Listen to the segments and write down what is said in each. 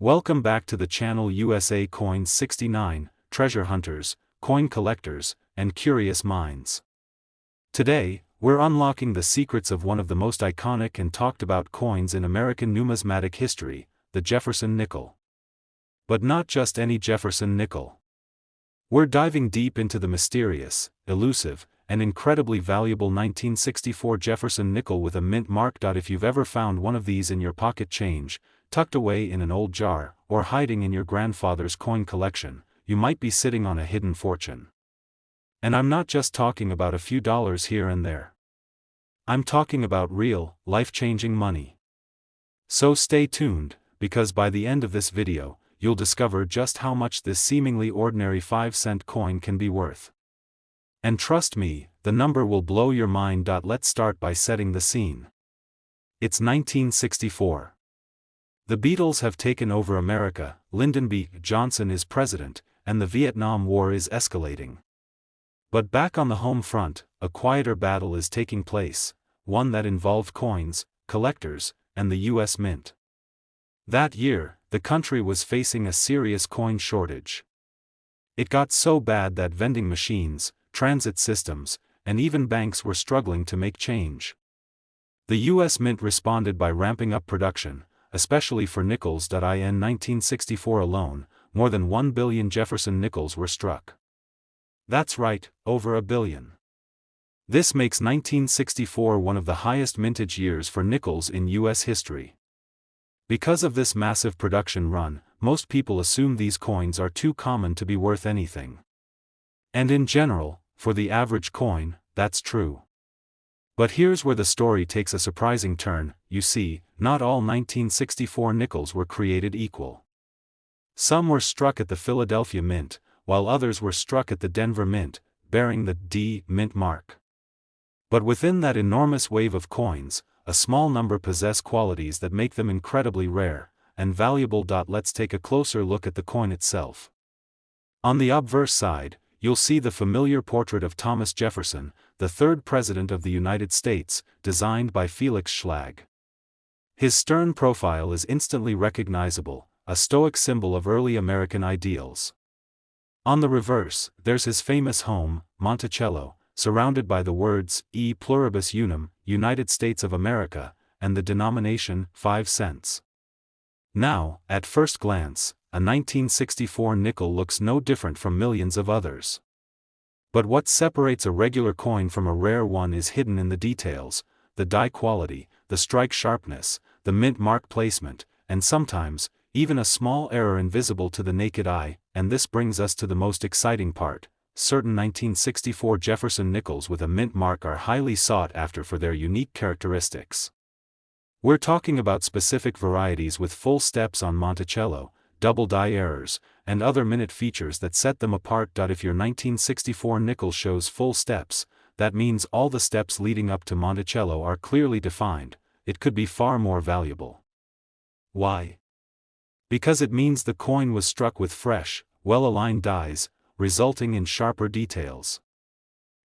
Welcome back to the channel USA Coins 69, Treasure Hunters, Coin Collectors, and Curious Minds. Today, we're unlocking the secrets of one of the most iconic and talked about coins in American numismatic history, the Jefferson nickel. But not just any Jefferson nickel. We're diving deep into the mysterious, elusive, and incredibly valuable 1964 Jefferson nickel with a mint mark. If you've ever found one of these in your pocket change, tucked away in an old jar, or hiding in your grandfather's coin collection, you might be sitting on a hidden fortune. And I'm not just talking about a few dollars here and there. I'm talking about real, life-changing money. So stay tuned, because by the end of this video, you'll discover just how much this seemingly ordinary 5-cent coin can be worth. And trust me, the number will blow your mind. Let's start by setting the scene. It's 1964. The Beatles have taken over America, Lyndon B. Johnson is president, and the Vietnam War is escalating. But back on the home front, a quieter battle is taking place, one that involved coins, collectors, and the U.S. Mint. That year, the country was facing a serious coin shortage. It got so bad that vending machines, transit systems, and even banks were struggling to make change. The U.S. Mint responded by ramping up production, especially for nickels. In 1964 alone, more than 1 billion Jefferson nickels were struck. That's right, over a billion. This makes 1964 one of the highest mintage years for nickels in U.S. history. Because of this massive production run, most people assume these coins are too common to be worth anything. And in general, for the average coin, that's true. But here's where the story takes a surprising turn. You see, not all 1964 nickels were created equal. Some were struck at the Philadelphia Mint, while others were struck at the Denver Mint, bearing the D Mint mark. But within that enormous wave of coins, a small number possess qualities that make them incredibly rare and valuable. Let's take a closer look at the coin itself. On the obverse side, you'll see the familiar portrait of Thomas Jefferson, the third President of the United States, designed by Felix Schlag. His stern profile is instantly recognizable, a stoic symbol of early American ideals. On the reverse, there's his famous home, Monticello, surrounded by the words, E pluribus unum, United States of America, and the denomination, 5 cents. Now, at first glance, a 1964 nickel looks no different from millions of others. But what separates a regular coin from a rare one is hidden in the details: the die quality, the strike sharpness, the mint mark placement, and sometimes, even a small error invisible to the naked eye. And this brings us to the most exciting part: certain 1964 Jefferson nickels with a mint mark are highly sought after for their unique characteristics. We're talking about specific varieties with full steps on Monticello, double die errors, and other minute features that set them apart. If your 1964 nickel shows full steps, that means all the steps leading up to Monticello are clearly defined. It could be far more valuable. Why? Because it means the coin was struck with fresh, well-aligned dies, resulting in sharper details.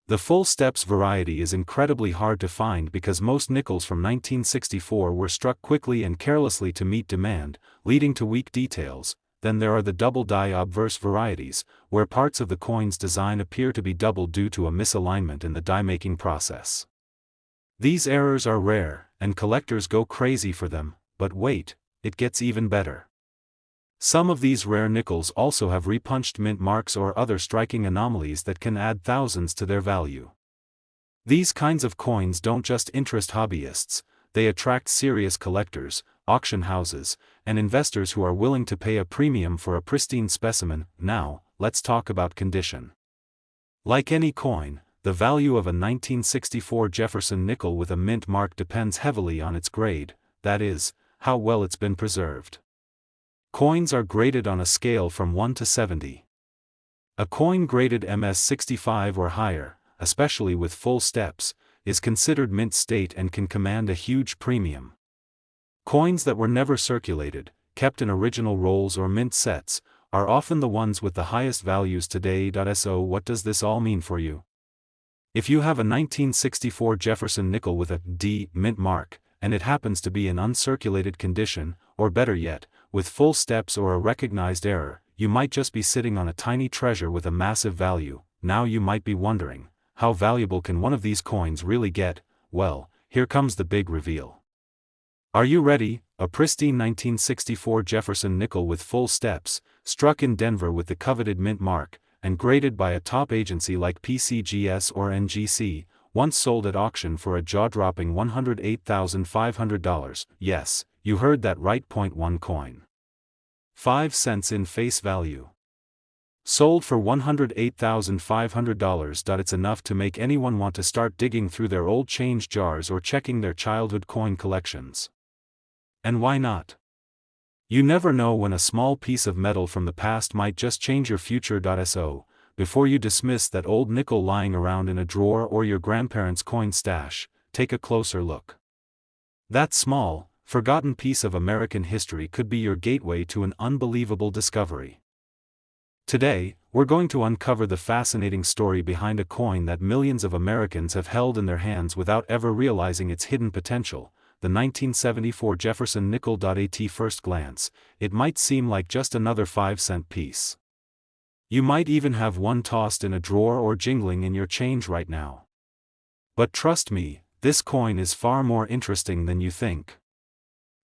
The full steps variety is incredibly hard to find because most nickels from 1964 were struck quickly and carelessly to meet demand, leading to weak details. Then there are the double die obverse varieties, where parts of the coin's design appear to be doubled due to a misalignment in the die-making process. These errors are rare, and collectors go crazy for them, but wait, it gets even better. Some of these rare nickels also have repunched mint marks or other striking anomalies that can add thousands to their value. These kinds of coins don't just interest hobbyists, they attract serious collectors, auction houses, and investors who are willing to pay a premium for a pristine specimen. Now, let's talk about condition. Like any coin, the value of a 1964 Jefferson nickel with a mint mark depends heavily on its grade, that is, how well it's been preserved. Coins are graded on a scale from 1 to 70. A coin graded MS-65 or higher, especially with full steps, is considered mint state and can command a huge premium. Coins that were never circulated, kept in original rolls or mint sets, are often the ones with the highest values today. So what does this all mean for you? If you have a 1964 Jefferson nickel with a D mint mark, and it happens to be in uncirculated condition, or better yet, with full steps or a recognized error, you might just be sitting on a tiny treasure with a massive value. Now you might be wondering, how valuable can one of these coins really get? Well, here comes the big reveal. Are you ready? A pristine 1964 Jefferson nickel with full steps, struck in Denver with the coveted mint mark, and graded by a top agency like PCGS or NGC, once sold at auction for a jaw-dropping $108,500. Yes, you heard that right. .1 coin. 5 cents in face value. Sold for $108,500. It's enough to make anyone want to start digging through their old change jars or checking their childhood coin collections. And why not? You never know when a small piece of metal from the past might just change your future. So, before you dismiss that old nickel lying around in a drawer or your grandparents' coin stash, take a closer look. That small, forgotten piece of American history could be your gateway to an unbelievable discovery. Today, we're going to uncover the fascinating story behind a coin that millions of Americans have held in their hands without ever realizing its hidden potential, the 1974 Jefferson nickel. At first glance, it might seem like just another 5-cent piece. You might even have one tossed in a drawer or jingling in your change right now. But trust me, this coin is far more interesting than you think.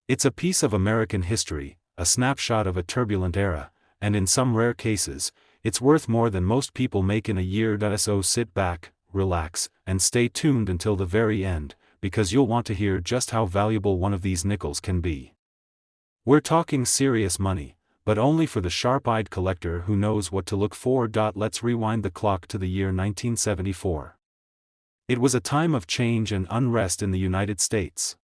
It's a piece of American history, a snapshot of a turbulent era, and in some rare cases, it's worth more than most people make in a year. So sit back, relax, and stay tuned until the very end, because you'll want to hear just how valuable one of these nickels can be. We're talking serious money, but only for the sharp-eyed collector who knows what to look for. Let's rewind the clock to the year 1974. It was a time of change and unrest in the United States.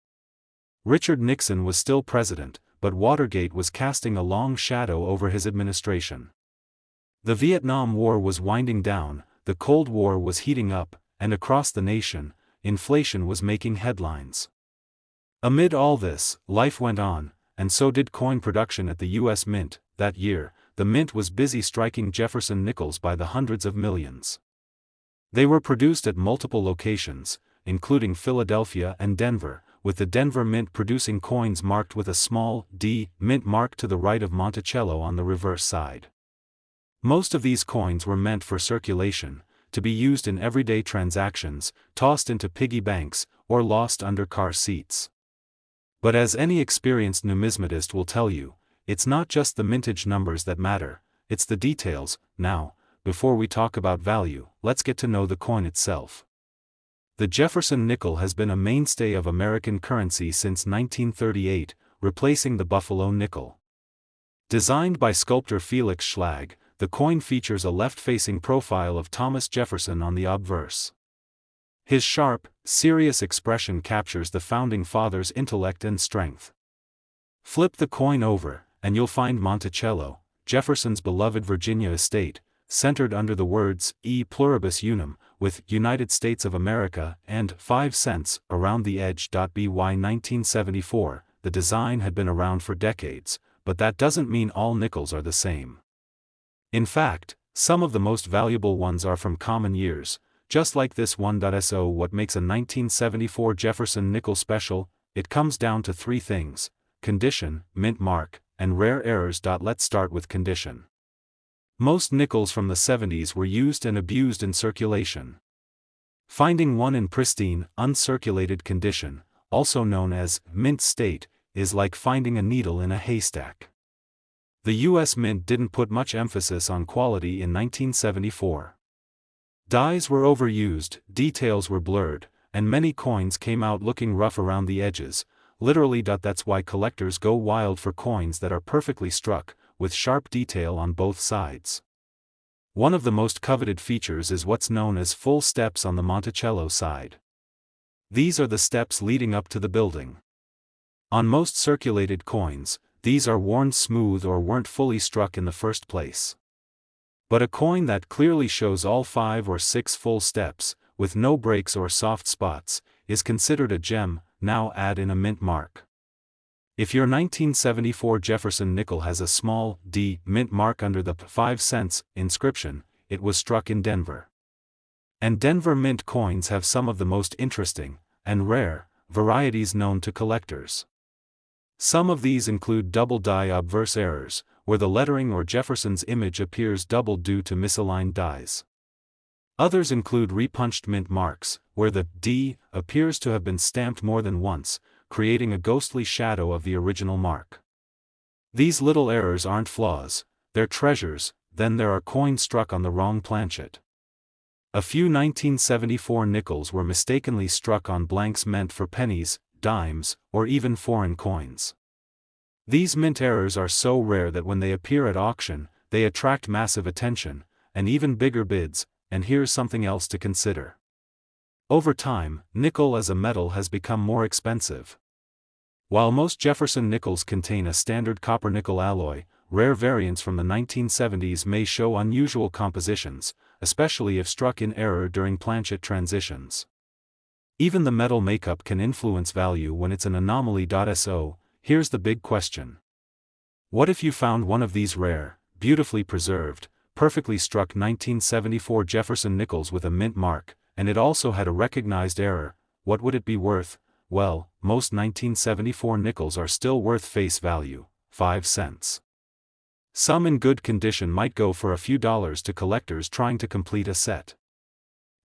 Richard Nixon was still president, but Watergate was casting a long shadow over his administration. The Vietnam War was winding down, the Cold War was heating up, and across the nation, inflation was making headlines. Amid all this, life went on, and so did coin production at the U.S. Mint. That year, the Mint was busy striking Jefferson nickels by the hundreds of millions. They were produced at multiple locations, including Philadelphia and Denver, with the Denver Mint producing coins marked with a small D mint mark to the right of Monticello on the reverse side. Most of these coins were meant for circulation, to be used in everyday transactions, tossed into piggy banks, or lost under car seats. But as any experienced numismatist will tell you, it's not just the mintage numbers that matter, it's the details. Now, before we talk about value, let's get to know the coin itself. The Jefferson nickel has been a mainstay of American currency since 1938, replacing the Buffalo nickel. Designed by sculptor Felix Schlag, the coin features a left-facing profile of Thomas Jefferson on the obverse. His sharp, serious expression captures the founding father's intellect and strength. Flip the coin over, and you'll find Monticello, Jefferson's beloved Virginia estate, centered under the words E pluribus unum, with United States of America and 5 cents around the edge. By 1974, the design had been around for decades, but that doesn't mean all nickels are the same. In fact, some of the most valuable ones are from common years, just like this one. So what makes a 1974 Jefferson nickel special? It comes down to 3 things: condition, mint mark, and rare errors. Let's start with condition. Most nickels from the 70s were used and abused in circulation. Finding one in pristine, uncirculated condition, also known as mint state, is like finding a needle in a haystack. The U.S. Mint didn't put much emphasis on quality in 1974. Dyes were overused, details were blurred, and many coins came out looking rough around the edges, literally. That's why collectors go wild for coins that are perfectly struck, with sharp detail on both sides. One of the most coveted features is what's known as full steps on the Monticello side. These are the steps leading up to the building. On most circulated coins, these are worn smooth or weren't fully struck in the first place. But a coin that clearly shows all 5 or 6 full steps, with no breaks or soft spots, is considered a gem. Now add in a mint mark. If your 1974 Jefferson nickel has a small D mint mark under the 5 cents inscription, it was struck in Denver. And Denver Mint coins have some of the most interesting, and rare, varieties known to collectors. Some of these include double die obverse errors, where the lettering or Jefferson's image appears doubled due to misaligned dies. Others include repunched mint marks, where the D appears to have been stamped more than once, creating a ghostly shadow of the original mark. These little errors aren't flaws, they're treasures. Then there are coins struck on the wrong planchet. A few 1974 nickels were mistakenly struck on blanks meant for pennies, dimes, or even foreign coins. These mint errors are so rare that when they appear at auction, they attract massive attention, and even bigger bids. And here's something else to consider. Over time, nickel as a metal has become more expensive. While most Jefferson nickels contain a standard copper-nickel alloy, rare variants from the 1970s may show unusual compositions, especially if struck in error during planchet transitions. Even the metal makeup can influence value when it's an anomaly. So, here's the big question. What if you found one of these rare, beautifully preserved, perfectly struck 1974 Jefferson nickels with a mint mark, and it also had a recognized error? What would it be worth? Well, most 1974 nickels are still worth face value, 5 cents. Some in good condition might go for a few dollars to collectors trying to complete a set.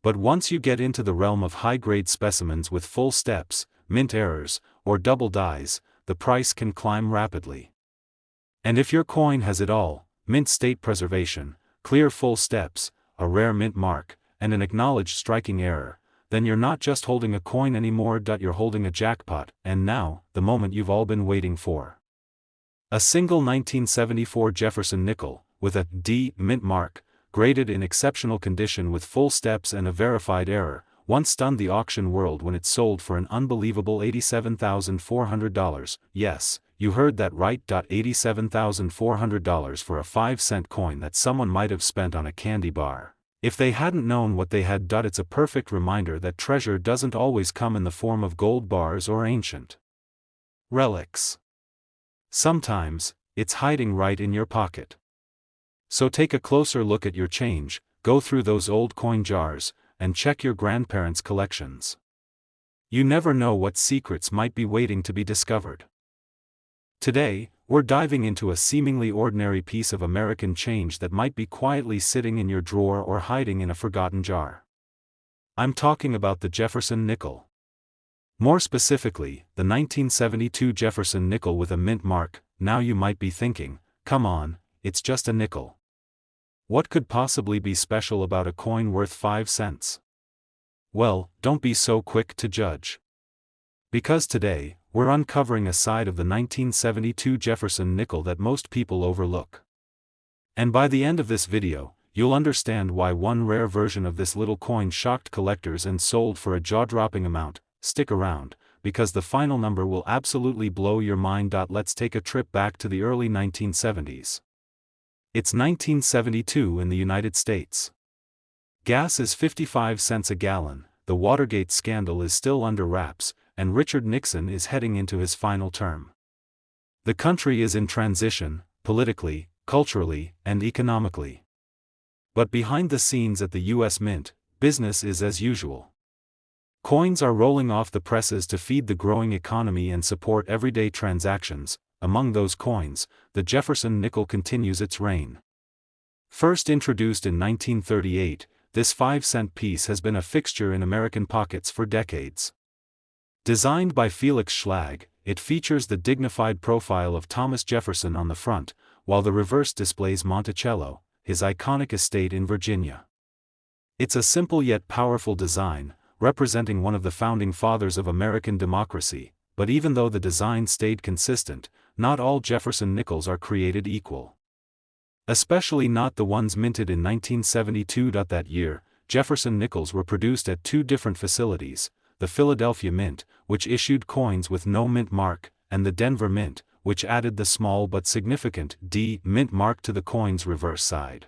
But once you get into the realm of high-grade specimens with full steps, mint errors, or double dies, the price can climb rapidly. And if your coin has it all, mint state preservation, clear full steps, a rare mint mark, and an acknowledged striking error, then you're not just holding a coin anymore. You're holding a jackpot. And now, the moment you've all been waiting for. A single 1974 Jefferson nickel, with a D mint mark, graded in exceptional condition with full steps and a verified error, once stunned the auction world when it sold for an unbelievable $87,400. Yes, you heard that right. $87,400 for a 5-cent coin that someone might have spent on a candy bar, if they hadn't known what they had. It's a perfect reminder that treasure doesn't always come in the form of gold bars or ancient relics. Sometimes, it's hiding right in your pocket. So take a closer look at your change, go through those old coin jars, and check your grandparents' collections. You never know what secrets might be waiting to be discovered. Today, we're diving into a seemingly ordinary piece of American change that might be quietly sitting in your drawer or hiding in a forgotten jar. I'm talking about the Jefferson nickel. More specifically, the 1972 Jefferson nickel with a mint mark. Now you might be thinking, come on, it's just a nickel. What could possibly be special about a coin worth 5 cents? Well, don't be so quick to judge. Because today, we're uncovering a side of the 1972 Jefferson nickel that most people overlook. And by the end of this video, you'll understand why one rare version of this little coin shocked collectors and sold for a jaw-dropping amount. Stick around, because the final number will absolutely blow your mind. Let's take a trip back to the early 1970s. It's 1972 in the United States. Gas is 55 cents a gallon, the Watergate scandal is still under wraps, and Richard Nixon is heading into his final term. The country is in transition, politically, culturally, and economically. But behind the scenes at the U.S. Mint, business is as usual. Coins are rolling off the presses to feed the growing economy and support everyday transactions. Among those coins, the Jefferson nickel continues its reign. First introduced in 1938, this 5-cent piece has been a fixture in American pockets for decades. Designed by Felix Schlag, it features the dignified profile of Thomas Jefferson on the front, while the reverse displays Monticello, his iconic estate in Virginia. It's a simple yet powerful design, representing one of the founding fathers of American democracy, but even though the design stayed consistent, not all Jefferson nickels are created equal. Especially not the ones minted in 1972. That year, Jefferson nickels were produced at two different facilities, the Philadelphia Mint, which issued coins with no mint mark, and the Denver Mint, which added the small but significant D mint mark to the coin's reverse side.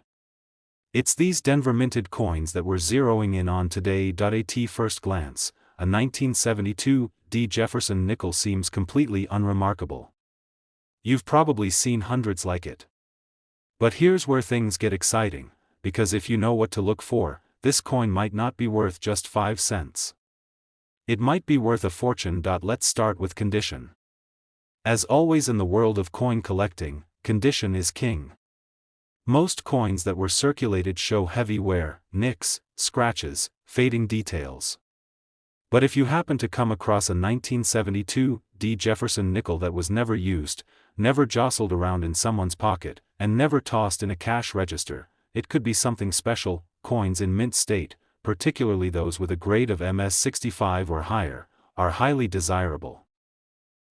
It's these Denver minted coins that we're zeroing in on today. At first glance, a 1972 D Jefferson nickel seems completely unremarkable. You've probably seen hundreds like it. But here's where things get exciting, because if you know what to look for, this coin might not be worth just 5 cents. It might be worth a fortune. Let's start with condition. As always in the world of coin collecting, condition is king. Most coins that were circulated show heavy wear, nicks, scratches, fading details. But if you happen to come across a 1972 D. Jefferson nickel that was never used, never jostled around in someone's pocket, and never tossed in a cash register, it could be something special. Coins in mint state, particularly those with a grade of MS-65 or higher, are highly desirable.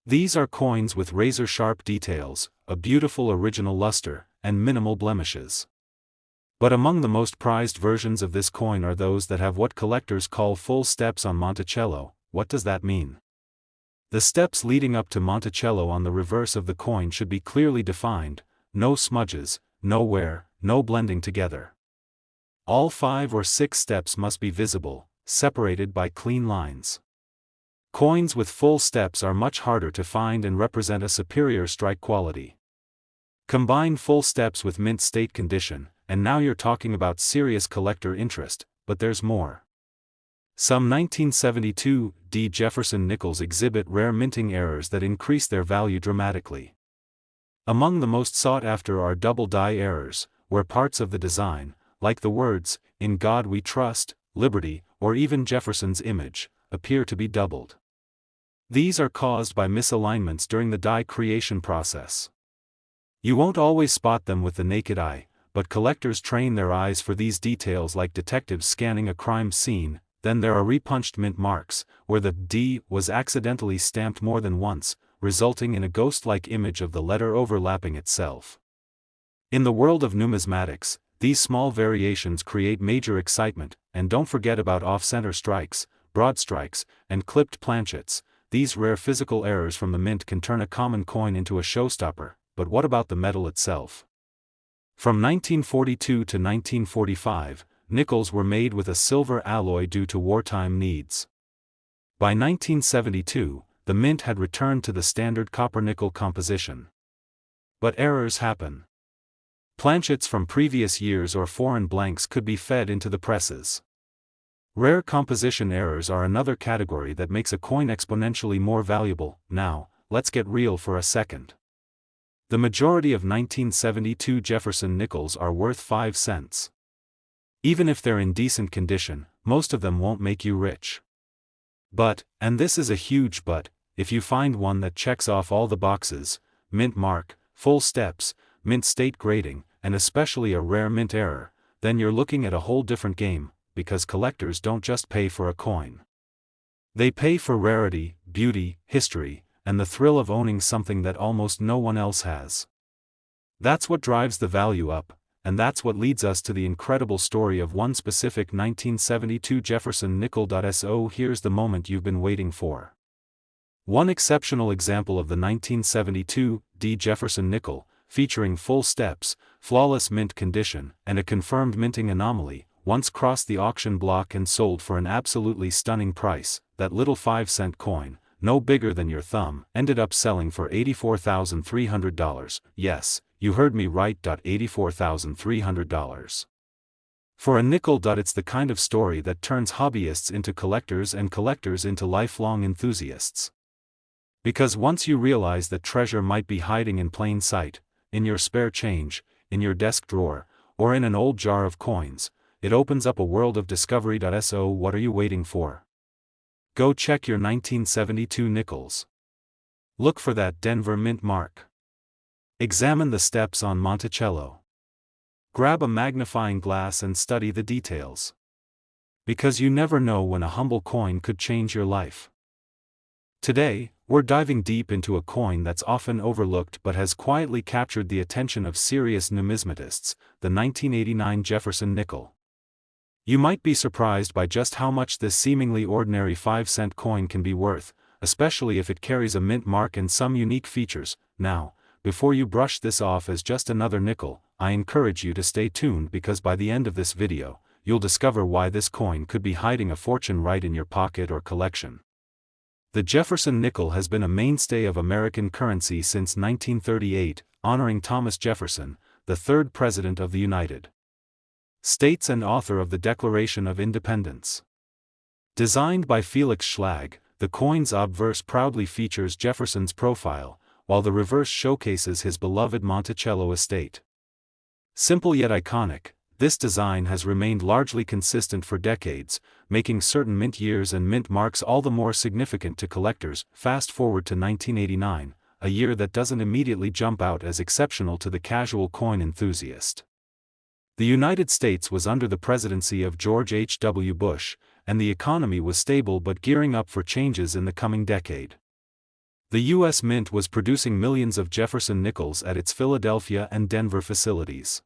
These are coins with razor-sharp details, a beautiful original luster, and minimal blemishes. But among the most prized versions of this coin are those that have what collectors call full steps on Monticello. What does that mean? The steps leading up to Monticello on the reverse of the coin should be clearly defined, no smudges, no wear, no blending together. All 5 or 6 steps must be visible, separated by clean lines. Coins with full steps are much harder to find and represent a superior strike quality. Combine full steps with mint state condition, and now you're talking about serious collector interest, but there's more. Some 1972 D. Jefferson nickels exhibit rare minting errors that increase their value dramatically. Among the most sought after are double die errors, where parts of the design, like the words, "In God We Trust," "Liberty," or even Jefferson's image, appear to be doubled. These are caused by misalignments during the die creation process. You won't always spot them with the naked eye, but collectors train their eyes for these details like detectives scanning a crime scene. Then there are repunched mint marks, where the D was accidentally stamped more than once, resulting in a ghost-like image of the letter overlapping itself. In the world of numismatics, these small variations create major excitement, and don't forget about off-center strikes, broad strikes, and clipped planchets. These rare physical errors from the mint can turn a common coin into a showstopper. But what about the metal itself? From 1942 to 1945, nickels were made with a silver alloy due to wartime needs. By 1972, the mint had returned to the standard copper-nickel composition. But errors happen. Planchets from previous years or foreign blanks could be fed into the presses. Rare composition errors are another category that makes a coin exponentially more valuable. Now, let's get real for a second. The majority of 1972 Jefferson nickels are worth 5 cents. Even if they're in decent condition, most of them won't make you rich. But, and this is a huge but, if you find one that checks off all the boxes, mint mark, full steps, mint state grading, and especially a rare mint error, then you're looking at a whole different game, because collectors don't just pay for a coin. They pay for rarity, beauty, history, and the thrill of owning something that almost no one else has. That's what drives the value up, and that's what leads us to the incredible story of one specific 1972 Jefferson nickel. So here's the moment you've been waiting for. One exceptional example of the 1972 D. Jefferson nickel, featuring full steps, flawless mint condition, and a confirmed minting anomaly, once crossed the auction block and sold for an absolutely stunning price. That little 5-cent coin, no bigger than your thumb, ended up selling for $84,300. Yes, you heard me right. $84,300. For a nickel. It's the kind of story that turns hobbyists into collectors and collectors into lifelong enthusiasts. Because once you realize that treasure might be hiding in plain sight, in your spare change, in your desk drawer, or in an old jar of coins, it opens up a world of discovery. So what are you waiting for? Go check your 1972 nickels. Look for that Denver mint mark. Examine the steps on Monticello. Grab a magnifying glass and study the details. Because you never know when a humble coin could change your life. Today, we're diving deep into a coin that's often overlooked but has quietly captured the attention of serious numismatists, the 1989 Jefferson nickel. You might be surprised by just how much this seemingly ordinary 5-cent coin can be worth, especially if it carries a mint mark and some unique features. Now, before you brush this off as just another nickel, I encourage you to stay tuned because by the end of this video, you'll discover why this coin could be hiding a fortune right in your pocket or collection. The Jefferson nickel has been a mainstay of American currency since 1938, honoring Thomas Jefferson, the third President of the United States and author of the Declaration of Independence. Designed by Felix Schlag, the coin's obverse proudly features Jefferson's profile, while the reverse showcases his beloved Monticello estate. Simple yet iconic, this design has remained largely consistent for decades, making certain mint years and mint marks all the more significant to collectors. Fast forward to 1989, a year that doesn't immediately jump out as exceptional to the casual coin enthusiast. The United States was under the presidency of George H. W. Bush, and the economy was stable but gearing up for changes in the coming decade. The U.S. Mint was producing millions of Jefferson nickels at its Philadelphia and Denver facilities.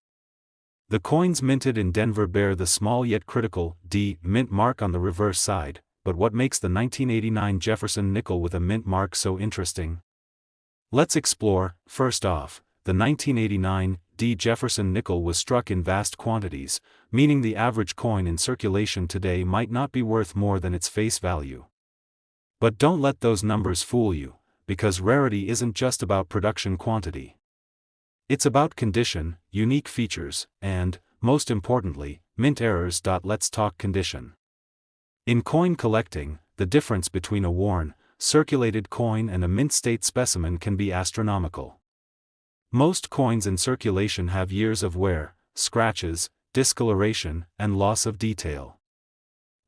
The coins minted in Denver bear the small yet critical D mint mark on the reverse side, but what makes the 1989 Jefferson nickel with a mint mark so interesting? Let's explore. First off, the 1989 D Jefferson nickel was struck in vast quantities, meaning the average coin in circulation today might not be worth more than its face value. But don't let those numbers fool you, because rarity isn't just about production quantity. It's about condition, unique features, and, most importantly, mint errors. Let's talk condition. In coin collecting, the difference between a worn, circulated coin and a mint state specimen can be astronomical. Most coins in circulation have years of wear, scratches, discoloration, and loss of detail.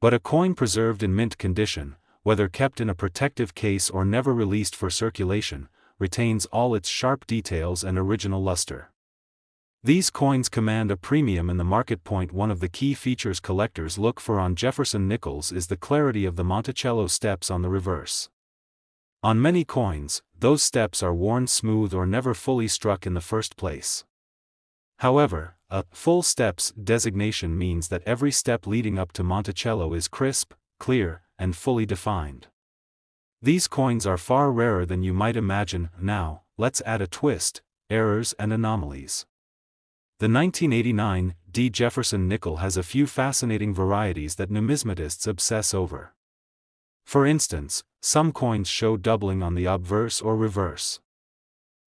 But a coin preserved in mint condition, whether kept in a protective case or never released for circulation, retains all its sharp details and original luster. These coins command a premium in the market. One of the key features collectors look for on Jefferson nickels is the clarity of the Monticello steps on the reverse. On many coins, those steps are worn smooth or never fully struck in the first place. However, a full steps designation means that every step leading up to Monticello is crisp, clear, and fully defined. These coins are far rarer than you might imagine. Now, let's add a twist: errors and anomalies. The 1989 D Jefferson nickel has a few fascinating varieties that numismatists obsess over. For instance, some coins show doubling on the obverse or reverse.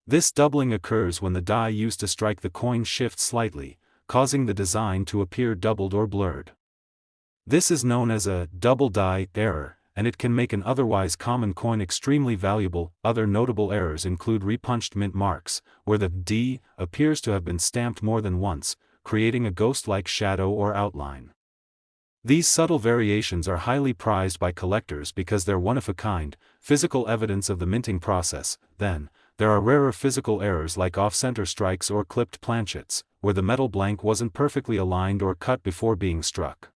This doubling occurs when the die used to strike the coin shifts slightly, causing the design to appear doubled or blurred. This is known as a double die error, and it can make an otherwise common coin extremely valuable. Other notable errors include repunched mint marks, where the D appears to have been stamped more than once, creating a ghost-like shadow or outline. These subtle variations are highly prized by collectors because they're one-of-a-kind, physical evidence of the minting process. Then, there are rarer physical errors like off-center strikes or clipped planchets, where the metal blank wasn't perfectly aligned or cut before being struck.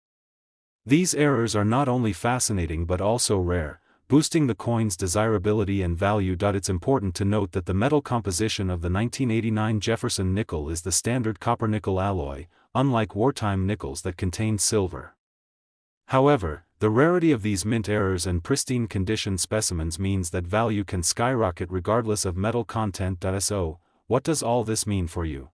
These errors are not only fascinating but also rare, boosting the coin's desirability and value. It's important to note that the metal composition of the 1989 Jefferson nickel is the standard copper-nickel alloy, unlike wartime nickels that contained silver. However, the rarity of these mint errors and pristine condition specimens means that value can skyrocket regardless of metal content. So, what does all this mean for you?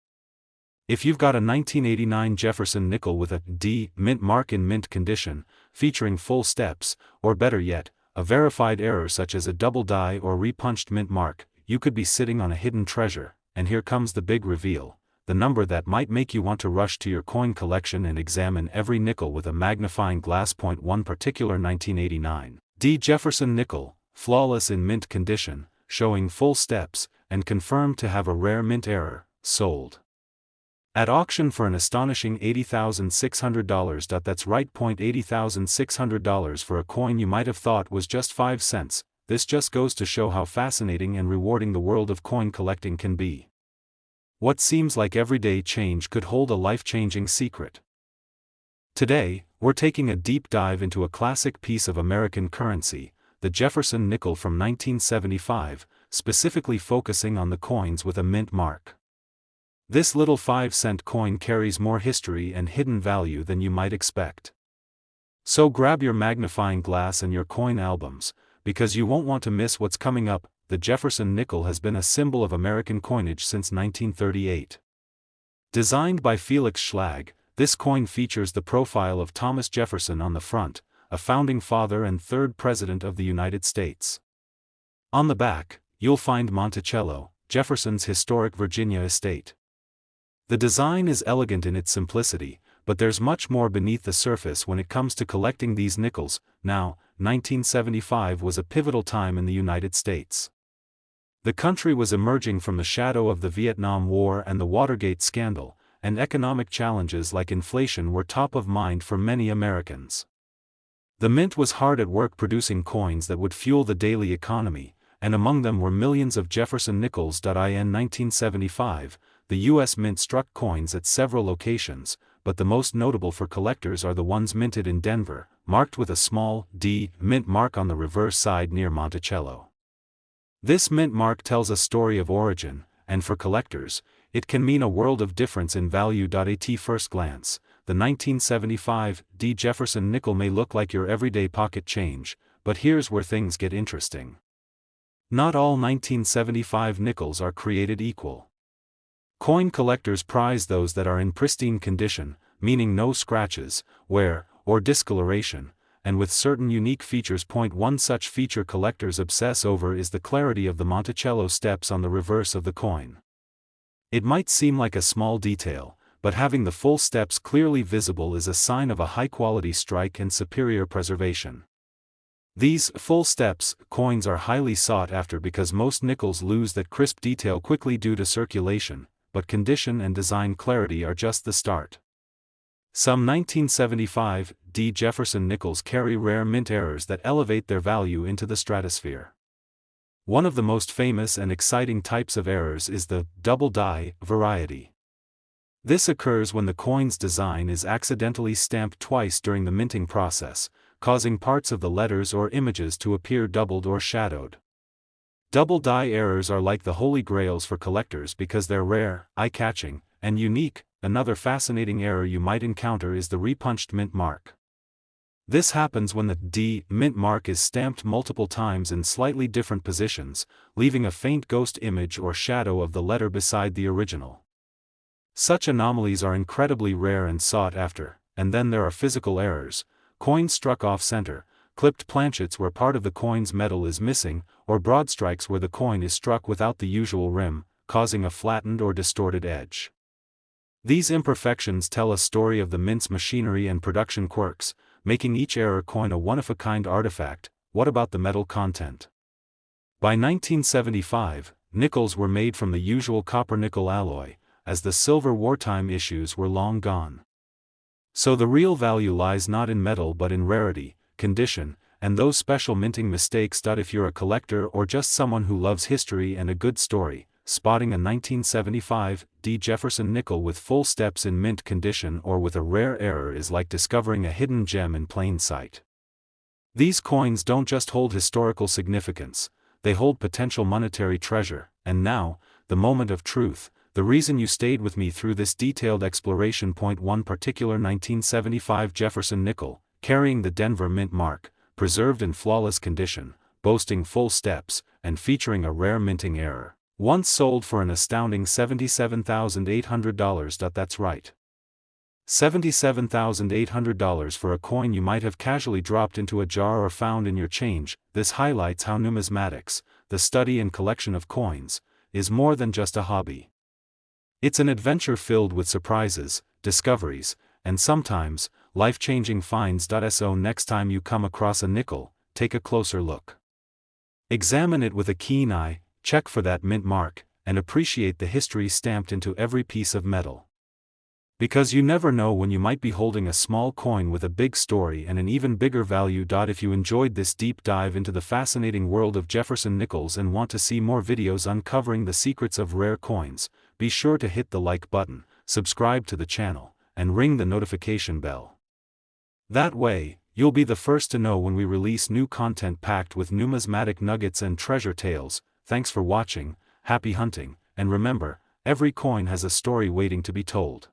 If you've got a 1989 Jefferson nickel with a D mint mark in mint condition, featuring full steps, or better yet, a verified error such as a double die or repunched mint mark, you could be sitting on a hidden treasure. And here comes the big reveal, the number that might make you want to rush to your coin collection and examine every nickel with a magnifying glass. One particular 1989 D Jefferson nickel, flawless in mint condition, showing full steps, and confirmed to have a rare mint error, sold at auction for an astonishing $80,600. That's right, $80,600 for a coin you might have thought was just 5 cents. This just goes to show how fascinating and rewarding the world of coin collecting can be. What seems like everyday change could hold a life-changing secret. Today, we're taking a deep dive into a classic piece of American currency, the Jefferson nickel from 1975, specifically focusing on the coins with a mint mark. This little 5-cent coin carries more history and hidden value than you might expect. So grab your magnifying glass and your coin albums, because you won't want to miss what's coming up. The Jefferson nickel has been a symbol of American coinage since 1938. Designed by Felix Schlag, this coin features the profile of Thomas Jefferson on the front, a founding father and third president of the United States. On the back, you'll find Monticello, Jefferson's historic Virginia estate. The design is elegant in its simplicity, but there's much more beneath the surface when it comes to collecting these nickels. Now, 1975 was a pivotal time in the United States. The country was emerging from the shadow of the Vietnam War and the Watergate scandal, and economic challenges like inflation were top of mind for many Americans. The mint was hard at work producing coins that would fuel the daily economy, and among them were millions of Jefferson nickels. In 1975, the U.S. Mint struck coins at several locations, but the most notable for collectors are the ones minted in Denver, marked with a small D mint mark on the reverse side near Monticello. This mint mark tells a story of origin, and for collectors, it can mean a world of difference in value. At first glance, the 1975 D Jefferson nickel may look like your everyday pocket change, but here's where things get interesting. Not all 1975 nickels are created equal. Coin collectors prize those that are in pristine condition, meaning no scratches, wear, or discoloration, and with certain unique features. One such feature collectors obsess over is the clarity of the Monticello steps on the reverse of the coin. It might seem like a small detail, but having the full steps clearly visible is a sign of a high-quality strike and superior preservation. These full steps coins are highly sought after because most nickels lose that crisp detail quickly due to circulation, but condition and design clarity are just the start. Some 1975 D Jefferson nickels carry rare mint errors that elevate their value into the stratosphere. One of the most famous and exciting types of errors is the double die variety. This occurs when the coin's design is accidentally stamped twice during the minting process, causing parts of the letters or images to appear doubled or shadowed. Double die errors are like the holy grails for collectors because they're rare, eye-catching, and unique. Another fascinating error you might encounter is the repunched mint mark. This happens when the D mint mark is stamped multiple times in slightly different positions, leaving a faint ghost image or shadow of the letter beside the original. Such anomalies are incredibly rare and sought after. And then there are physical errors: coins struck off-center, clipped planchets where part of the coin's metal is missing, or broad strikes where the coin is struck without the usual rim, causing a flattened or distorted edge. These imperfections tell a story of the mint's machinery and production quirks, making each error coin a one-of-a-kind artifact. What about the metal content? By 1975, nickels were made from the usual copper-nickel alloy, as the silver wartime issues were long gone. So the real value lies not in metal but in rarity, condition, and those special minting mistakes. If you're a collector or just someone who loves history and a good story, spotting a 1975 D Jefferson nickel with full steps in mint condition or with a rare error is like discovering a hidden gem in plain sight. These coins don't just hold historical significance, they hold potential monetary treasure. And now, the moment of truth, the reason you stayed with me through this detailed exploration. One particular 1975 Jefferson nickel, carrying the Denver mint mark, preserved in flawless condition, boasting full steps, and featuring a rare minting error, once sold for an astounding $77,800. That's right. $77,800 for a coin you might have casually dropped into a jar or found in your change. This highlights how numismatics, the study and collection of coins, is more than just a hobby. It's an adventure filled with surprises, discoveries, and sometimes, life-changing finds. So next time you come across a nickel, take a closer look. Examine it with a keen eye, check for that mint mark, and appreciate the history stamped into every piece of metal. Because you never know when you might be holding a small coin with a big story and an even bigger value. If you enjoyed this deep dive into the fascinating world of Jefferson nickels and want to see more videos uncovering the secrets of rare coins, be sure to hit the like button, subscribe to the channel, and ring the notification bell. That way, you'll be the first to know when we release new content packed with numismatic nuggets and treasure tales. Thanks for watching, happy hunting, and remember, every coin has a story waiting to be told.